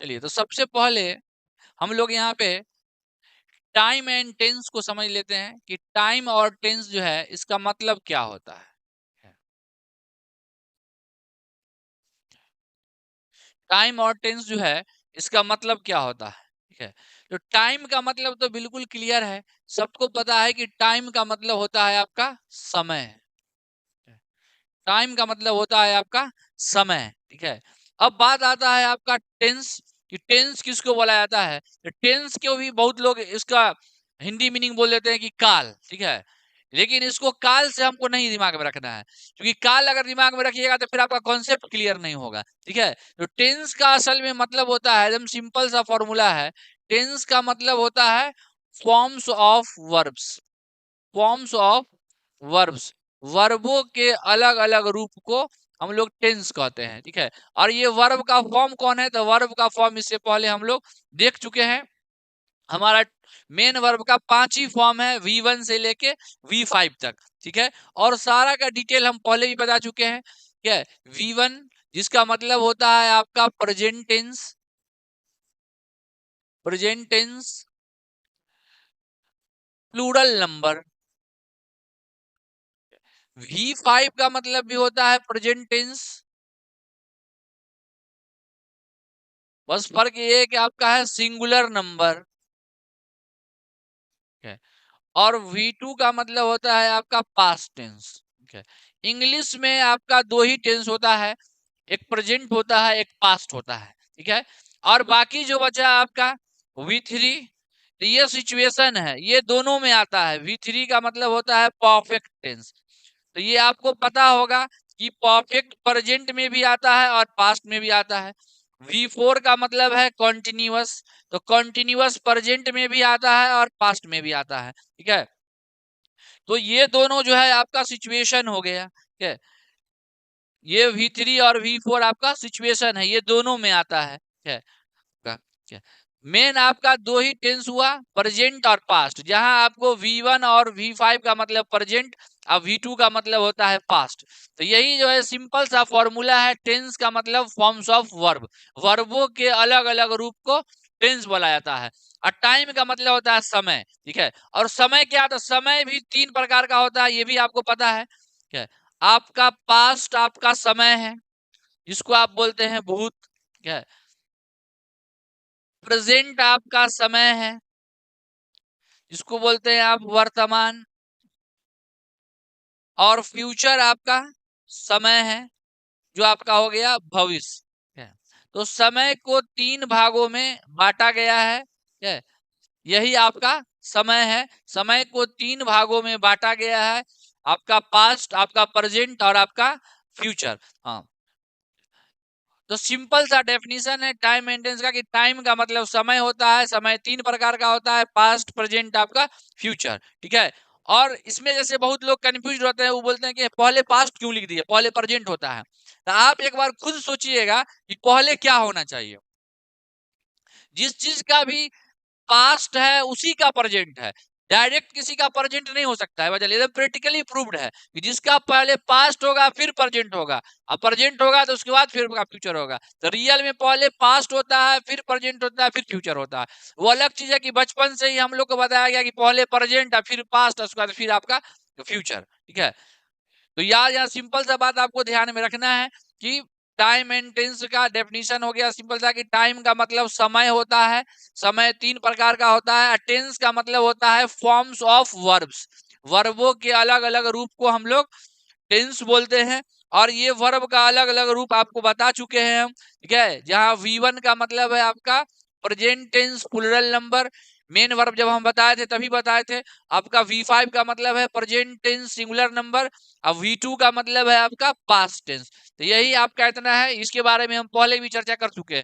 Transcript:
चलिए, तो सबसे पहले हम लोग यहाँ पे टाइम एंड टेंस को समझ लेते हैं कि टाइम और टेंस जो है इसका मतलब क्या होता है। टाइम और टेंस जो है इसका मतलब क्या होता है, ठीक है। तो टाइम का मतलब तो बिल्कुल क्लियर है, सबको पता है कि टाइम का मतलब होता है आपका समय। टाइम का मतलब होता है आपका समय, ठीक है। अब बात आता है आपका टेंस, कि टेंस किसको बोला जाता है। तो टेंस को भी बहुत लोग इसका हिंदी मीनिंग बोल देते हैं कि काल, ठीक है। लेकिन इसको काल से हमको नहीं दिमाग में रखना है, क्योंकि काल अगर दिमाग में रखिएगा तो फिर आपका कॉन्सेप्ट क्लियर नहीं होगा, ठीक है। तो टेंस का असल में मतलब होता है, एकदम सिंपल सा फॉर्मूला है। टेंस का मतलब होता है forms of verbs, forms of verbs, वर्बों के अलग अलग रूप को हम लोग टेंस कहते हैं, ठीक है। और ये वर्ब का फॉर्म कौन है, तो वर्ब का फॉर्म इससे पहले हम लोग देख चुके हैं। हमारा मेन वर्ब का 5 ही फॉर्म है, V1 से लेके V5 तक, ठीक है। और सारा का डिटेल हम पहले भी बता चुके हैं, क्या है। V1 जिसका मतलब होता है आपका present tense, present tense plural number. V5 का मतलब भी होता है प्रेजेंट टेंस, बस फर्क ये है कि आपका है सिंगुलर नंबर, है। और V2 का मतलब होता है आपका पास्ट टेंस, ठीक है। इंग्लिश में आपका दो ही टेंस होता है, एक प्रेजेंट होता है, एक पास्ट होता है, ठीक है। और बाकी जो बचा आपका V3, तो ये सिचुएशन है, ये दोनों में आता है। V3 का मतलब होता है परफेक्ट टेंस, तो ये आपको पता होगा कि परफेक्ट प्रेजेंट में भी आता है और पास्ट में भी आता है। V4 का मतलब है कॉन्टिन्यूअस, तो कॉन्टिन्यूअस प्रेजेंट में भी आता है और पास्ट में भी आता है, ठीक है। तो ये दोनों जो है आपका सिचुएशन हो गया, ठीक है। ये V3 और V4 आपका सिचुएशन है, ये दोनों में आता है, ठीक है। मेन आपका दो ही टेंस हुआ, प्रेजेंट और पास्ट, जहां आपको V1 और V5 का मतलब प्रेजेंट और V2 का मतलब होता है पास्ट। तो यही जो है सिंपल सा फॉर्मूला है, टेंस का मतलब फॉर्म्स ऑफ वर्ब, वर्बों के अलग अलग रूप को टेंस बोला जाता है। और टाइम का मतलब होता है समय, ठीक है। और समय क्या, तो समय भी 3 प्रकार का होता है, ये भी आपको पता है, ठीक है। आपका पास्ट आपका समय है, जिसको आप बोलते हैं भूत, ठीक है। प्रेजेंट आपका समय है, जिसको बोलते हैं आप वर्तमान। और फ्यूचर आपका समय है, जो आपका हो गया भविष्य, है। तो समय को 3 भागों में बांटा गया है। यही आपका समय है, समय को 3 भागों में बांटा गया है, आपका पास्ट, आपका प्रेजेंट और आपका फ्यूचर। हाँ, तो सिंपल सा डेफिनेशन है टाइम मेंटेनेंस का, कि टाइम का मतलब समय होता है, समय 3 प्रकार का होता है, पास्ट प्रेजेंट आपका फ्यूचर, ठीक है। और इसमें जैसे बहुत लोग कंफ्यूज होते हैं, वो बोलते हैं कि पहले पास्ट क्यों लिख दिए, पहले प्रेजेंट होता है। तो आप एक बार खुद सोचिएगा कि पहले क्या होना चाहिए। जिस चीज का भी पास्ट है उसी का प्रेजेंट है, डायरेक्ट किसी का प्रेजेंट नहीं हो सकता है। वजह एकदम प्रैक्टिकली प्रूव्ड है कि जिसका पहले पास्ट होगा फिर प्रेजेंट होगा, और प्रेजेंट होगा तो उसके बाद फिर फ्यूचर होगा। तो रियल में पहले पास्ट होता है, फिर प्रेजेंट होता है, फिर फ्यूचर होता है। वो अलग चीज है कि बचपन से ही हम लोग को बताया गया कि पहले प्रेजेंट है, फिर पास्ट, उसके बाद फिर आपका फ्यूचर, ठीक है। तो यार यहाँ सिंपल सा बात आपको ध्यान में रखना है कि टाइम एंड टेंस का डेफिनेशन हो गया सिंपल सा, कि टाइम का मतलब समय होता है, समय 3 प्रकार का होता है। टेंस का मतलब होता है फॉर्म्स ऑफ वर्ब्स, वर्बों के अलग अलग रूप को हम लोग टेंस बोलते हैं। और ये वर्ब का अलग अलग रूप आपको बता चुके हैं हम, ठीक है। जहां V1 का मतलब है आपका present tense plural number, main verb जब हम बताए थे तभी बताए थे। आपका V5 का मतलब है प्रेजेंट टेंस सिंगुलर नंबर, और V2 का मतलब है आपका पास्ट टेंस। तो यही आपका इतना है, इसके बारे में हम पहले भी चर्चा कर चुके हैं।